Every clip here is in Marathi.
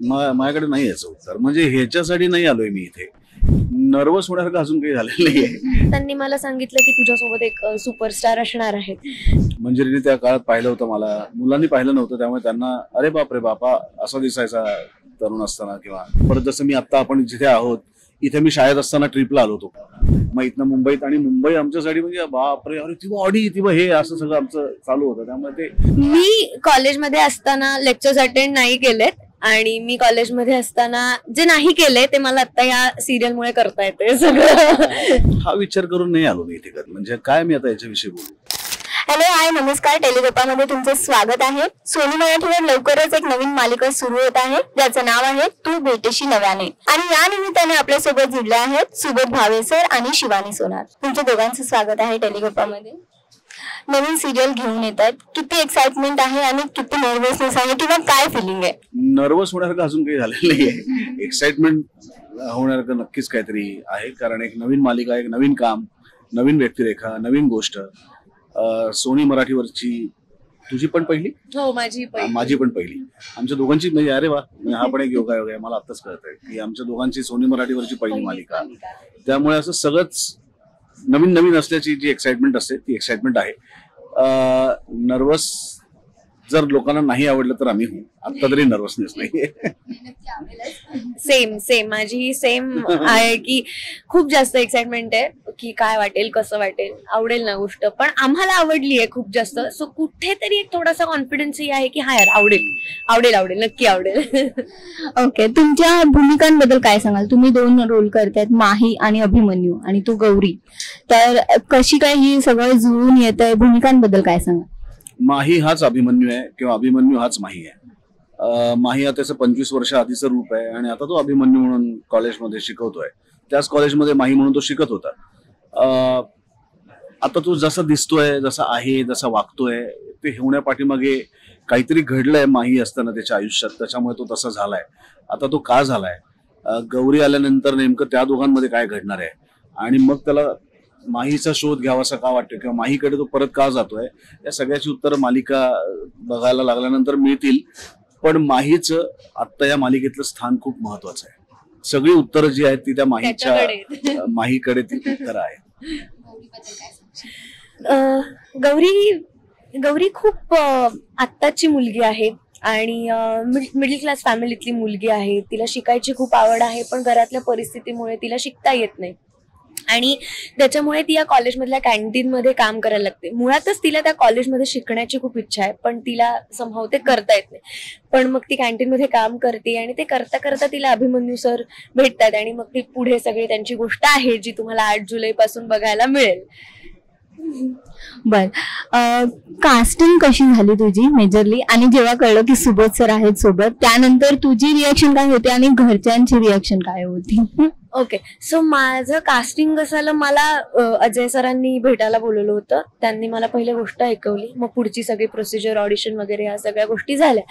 माझ्याकडे नाही याचं उत्तर. म्हणजे ह्याच्यासाठी नाही आलोय मी इथे. नर्वस होण्यासारखं अजून काही झालेलं नाहीये. त्यांनी मला सांगितलं की तुझ्यासोबत एक सुपरस्टार असणार आहेत. मंजिरीने त्या काळात पाहिलं होतं मला, मुलांनी पाहिलं नव्हतं, त्यामुळे त्यांना अरे बाप रे बापा असा दिसायचा तरुण असताना. किंवा परत जसं मी आता आपण जिथे आहोत इथे मी शाळेत असताना ट्रिपला आलो होतो, मग इथनं मुंबईत, आणि मुंबई आमच्यासाठी म्हणजे बापरे अरे ती ऑडी ती हे असं सगळं आमचं चालू होतं. त्यामुळे ते मी कॉलेजमध्ये असताना लेक्चर्स अटेंड नाही केलेत आणि मी कॉलेजमध्ये असताना जे नाही केले ते मला आता या सिरियलमुळे करता येते सगळं. हा विचार करून नाही आलो मी इथे. म्हणजे काय मी आता याच्याविषयी बोलू. हॅलो हाय नमस्कार, टेलिगप्पामध्ये तुमचं स्वागत आहे. सोनी मराठीवर लवकरच एक नवीन मालिका सुरू होत आहे ज्याचं नाव आहे तू भेटेशी नव्याने, आणि या निमित्ताने आपल्या सोबत जुळले आहेत सुबोध भावे सर आणि शिवानी सोनार. तुमच्या दोघांचं स्वागत आहे टेलिगप्पामध्ये. नवीन सिरियल घेऊन येतात, किती एक्साइटमेंट आहे आणि किती नर्वसनेस आहे किंवा काय फिलिंग आहे? नर्वस होण्यासारखं अजून काही झालेलं नाहीये. एक्साइटमेंट होण्यासारखं नक्कीच काहीतरी आहे, कारण एक नवीन मालिका, एक नवीन काम, नवीन व्यक्तिरेखा, नवीन गोष्ट. सोनी मराठीवरची तुझी पण पहिली? हो माझी पण पहिली. आमच्या दोघांची म्हणजे अरे वा, हा पण एक योगायोग आहे. मला आत्ताच कळतंय की आमच्या दोघांची सोनी मराठीवरची पहिली मालिका. त्यामुळे असं सगळंच नवीन नवीन असल्याची जी एक्साइटमेंट असते ती एक्साइटमेंट आहे. नर्वस जर लोकांना नाही आवडलं तर आम्ही आता तरी नर्वसनेस नाहीये. सेम माझी सेम आहे की खूप जास्त एक्साइटमेंट आहे की काय वाटेल, कसं वाटेल, आवडेल ना गोष्ट. पण आम्हाला आवडली आहे खूप जास्त. सो कुठेतरी एक थोडासा कॉन्फिडन्सही आहे की हा यार आवडेल नक्की आवडेल. ओके, तुमच्या भूमिकांबद्दल काय सांगाल? तुम्ही 2 रोल करतायत, माही आणि अभिमन्यू, आणि तू गौरी. तर कशी काय ही सगळं जुळून येत आहे? भूमिकांबद्दल काय सांगाल? माही हाच अभिमन्यू आहे किंवा अभिमन्यू हाच माही आहे. माही हा त्याचं 25 वर्ष आधीचं रूप आहे आणि आता तो अभिमन्यू म्हणून कॉलेजमध्ये शिकवतोय. त्याच कॉलेजमध्ये माही म्हणून तो शिकत होता. आता तो जसा दिसतोय, जसा आहे, जसा वागतोय, ते होण्यापाठीमागे काहीतरी घडलंय माही असताना त्याच्या आयुष्यात, त्याच्यामुळे तो तसा झालाय. आता तो का झालाय, गौरी आल्यानंतर नेमकं त्या दोघांमध्ये काय घडणार आहे, आणि मग त्याला माहीचा शोध घ्यावासा का वाटतो किंवा माहीकडे तो परत का जातोय, या सगळ्याची उत्तरं मालिका बघायला लागल्यानंतर मिळतील. पण माहीचं आत्ता या मालिकेतलं स्थान खूप महत्वाचं आहे. सगळी उत्तरं जी आहेत ती त्या माहीकडे ती उत्तरं आहेत. गौरी खूप आत्ताची मुलगी आहे आणि मिडल क्लास फॅमिलीतली मुलगी आहे. तिला शिकायची खूप आवड आहे, पण घरातल्या परिस्थितीमुळे तिला शिकता येत नाही आणि त्याच्यामुळे ती या कॉलेजमधल्या कॅन्टीनमध्ये काम करायला लागते. मुळातच तिला त्या कॉलेजमध्ये शिकण्याची खूप इच्छा आहे, पण तिला संभव ते करता येत नाही. पण मग ती कॅन्टीनमध्ये काम करते आणि ते करता करता तिला अभिमन्यू सर भेटतात आणि मग ती पुढे सगळी त्यांची गोष्ट आहे जी तुम्हाला 8 जुलै पासून बघायला मिळेल. बर, कास्टिंग कशी झाली तुझी मेजरली, आणि जेव्हा कळलं की सुबोध सर आहेत सोबत, त्यानंतर तुझी रिॲक्शन काय होती आणि घरच्यांची रिॲक्शन काय होती? ओके, सो माझं कास्टिंग कसं झालं, मला अजय सरांनी भेटायला बोलवलं होतं. त्यांनी मला पहिली गोष्ट ऐकवली, मग पुढची सगळी प्रोसिजर, ऑडिशन वगैरे ह्या सगळ्या गोष्टी झाल्या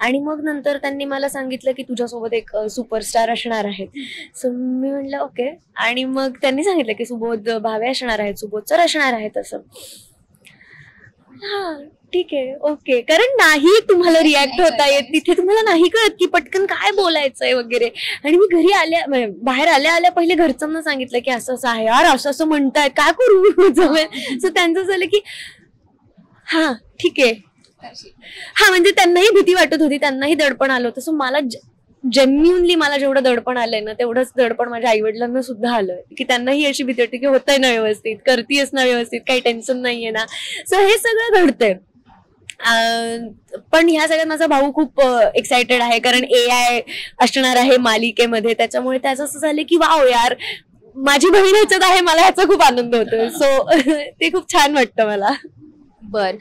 आणि मग नंतर त्यांनी मला सांगितलं की तुझ्यासोबत एक सुपरस्टार असणार आहेत. सो मी म्हटलं ओके, आणि मग त्यांनी सांगितलं की सुबोध भावे असणार आहेत, सुबोध सर असणार आहेत. असं हा ठीक आहे ओके, कारण नाही तुम्हाला रिॲक्ट होता येत तिथे, तुम्हाला नाही कळत की पटकन काय बोलायचंय वगैरे. आणि मी घरी बाहेर आल्या पहिले घरच्यांना सांगितलं की असं असं आहे यार, असं म्हणतायत, काय करू. सो त्यांचं झालं की हा ठीक आहे. हा म्हणजे त्यांनाही भीती वाटत होती, त्यांनाही दडपण आलं होतं. सो मला जेन्युनली मला जेवढं दडपण आलंय ना तेवढंच दडपण माझ्या आई वडिलांना सुद्धा आलंय की त्यांनाही अशी भीती वाटते की होतंय ना व्यवस्थित, करतीयस ना व्यवस्थित, काही टेन्शन नाहीये ना. सो हे सगळं घडतंय. पण ह्या सगळ्यात माझा भाऊ खूप एक्सायटेड आहे, कारण AI असणार आहे मालिकेमध्ये. त्याच्यामुळे त्याचं असं झालं की वाव यार, माझी बहीण ह्याच्यात आहे, मला ह्याचा खूप आनंद होतो. सो ते खूप छान वाटतं मला. बर,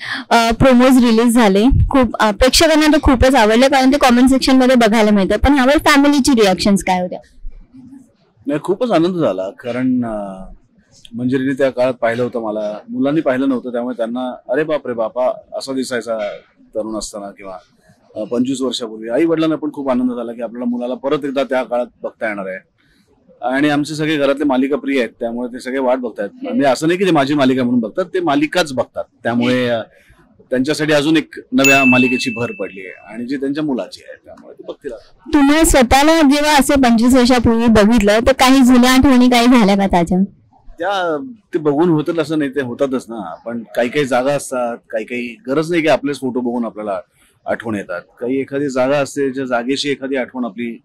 प्रोमोज रिलीज झाले, खूप प्रेक्षकांना तर खूपच आवडले, कारण ते कॉमेंट सेक्शन मध्ये बघायला मिळतं. पण ह्यावर फॅमिलीची रिॲक्शन्स काय होत्या? नाही, खूपच आनंद झाला, कारण मंजिरीने त्या काळात पाहिलं होतं मला, मुलांनी पाहिलं नव्हतं, त्यामुळे त्यांना अरे बाप रे बापा असा दिसायचा तरुण असताना. किंवा 25 वर्षापूर्वी आई वडिलांना पण खूप आनंद झाला की आपल्याला मुलाला परत एकदा त्या काळात बघता येणार आहे. आणि आमचे सगळे घरातले मालिका प्रिय आहेत, त्यामुळे ते सगळे वाट बघतात. म्हणजे असं नाही की ते माझी मालिका म्हणून बघतात, ते मालिकाच बघतात. त्यामुळे त्यांच्यासाठी अजून एक नव्या मालिकेची भर पडली आहे आणि जी त्यांच्या मुलाची आहे, त्यामुळे ते बघतील आता. तुम्ही स्वतःला जेव्हा असं 25 वर्षापूर्वी बघितलं तर काही जुन्या आठवणी काही झाल्या का त्याच्या? त्या ते बघून होतं असं नाही, ते होतातच ना. पण काही काही जागा असतात, काही काही गरज नाही की आपलेच फोटो बघून आपल्याला आठवण येतात. काही एखादी जागा असते ज्या जागेशी एखादी आठवण आपली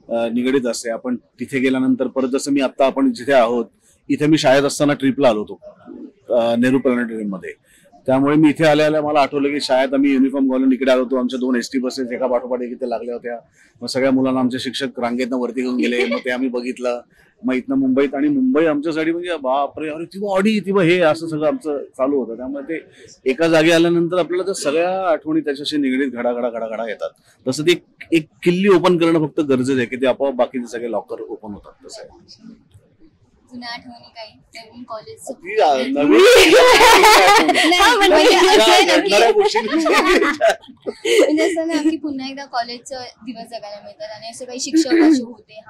निगडीत असते. आपण तिथे गेल्यानंतर परत, जसं मी आता आपण जिथे आहोत इथे मी शाळेत असताना ट्रिपला आलो होतो नेहरू प्लॅनेटोरियम मध्ये. त्यामुळे मी इथे आल्या मला आठवलं की शाळेत आम्ही युनिफॉर्म घालून इकडे आलो होतो. आमच्या 2 ST बसेस एका पाठोपाठ एक इथे लागल्या होत्या. मग सगळ्या मुलांना आमचे शिक्षक रांगेतनं वरती घेऊन गेले, मग ते आम्ही बघितलं. मग इथनं मुंबईत, आणि मुंबई आमच्यासाठी म्हणजे बापरे, अरे ती ऑडी, ती हे असं सगळं आमचं चालू होतं. त्यामुळे ते एका जागी आल्यानंतर आपल्याला त्या सगळ्या आठवणी त्याच्याशी निगडीत घडाघडा येतात. तसं ते एक किल्ली ओपन करणं फक्त गरजेचं आहे की ते आपोआप बाकीचे सगळे लॉकर ओपन होतात. तसं आहे. जुन्या आठवणी काही नवीन कॉलेज म्हणजे असं ना की पुन्हा एकदा कॉलेजचं दिवस जगायला मिळतात आणि असं काही शिक्षक असे होते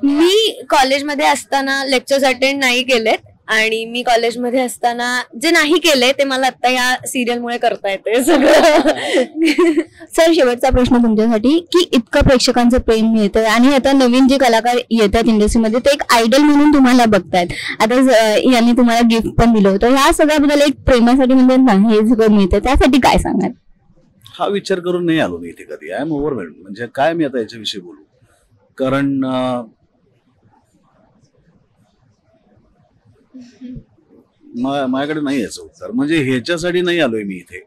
मी कॉलेजमध्ये असताना लेक्चर्स अटेंड नाही केलेत आणि मी कॉलेजमध्ये असताना जे नाही केले ते मला आता या सिरियलमुळे करता येते सगळं. सर, शेवटचा प्रश्न तुमच्यासाठी की इतकं प्रेक्षकांचं प्रेम मिळतंय आणि आता नवीन जे कलाकार येतात इंडस्ट्रीमध्ये ते एक आयडल म्हणून तुम्हाला बघतायत. आता यांनी तुम्हाला गिफ्ट पण दिलं होतं. ह्या सगळ्याबद्दल एक प्रेमासाठी म्हणजे ना हे सगळं मिळतं, त्यासाठी काय सांगाल? हा विचार करून नाही आलो मी इथे कधी. I am overwhelmed. म्हणजे काय मी आता याच्याविषयी बोलू, कारण माझ्याकडे नाही याचं उत्तर. म्हणजे ह्याच्यासाठी नाही आलोय मी इथे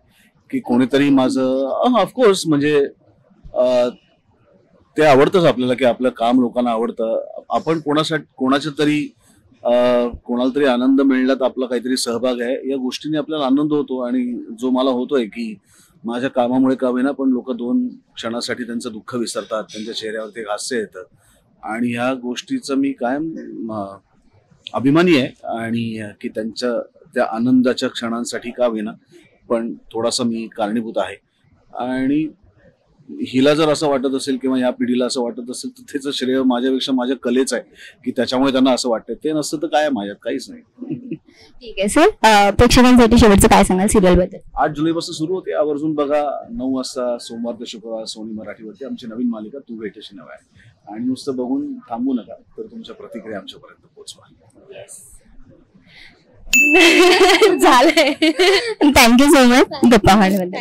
की कोणीतरी माझं, ऑफकोर्स म्हणजे ते आवडतंच आपल्याला की आपलं काम लोकांना आवडतं. आपण कोणाच्या तरी कोणाला तरी आनंद मिळण्यात आपला काहीतरी सहभाग आहे, या गोष्टीने आपल्याला आनंद होतो. आणि जो मला होतोय की माझ्या कामामुळे का होईना पण लोक 2 क्षणासाठी त्यांचं दुःख विसरतात, त्यांच्या चेहऱ्यावरती हास्य येतं. आणि ह्या गोष्टीचं मी कायम अभिमानी आहे आणि की त्यांच्या त्या आनंदाच्या क्षणांसाठी का होईना पण थोडासा मी कारणीभूत आहे. आणि हिला जर असं वाटत असेल किंवा या पिढीला असं वाटत असेल तर त्याचं श्रेय माझ्यापेक्षा माझ्या कलेच आहे की त्याच्यामुळे त्यांना असं वाटतं. ते नसतं तर काय माझ्यात काहीच नाही. ठीक आहे सर, प्रेक्षकांसाठी शेवटचं काय सांगाल सिरियल बद्दल? 8 जुलैपासून सुरू होते, आवर्जून बघा. 9 वाजता सोमवार ते शुक्रवार सोनी मराठीवरती आमची नवीन मालिका तू भेटेशी नव्या आहे. आणि नुसतं बघून थांबू नका, तर तुमच्या प्रतिक्रिया आमच्यापर्यंत पोहोचवा. झालंय. थँक्यू सो मच गप्पा मारल्याबद्दल.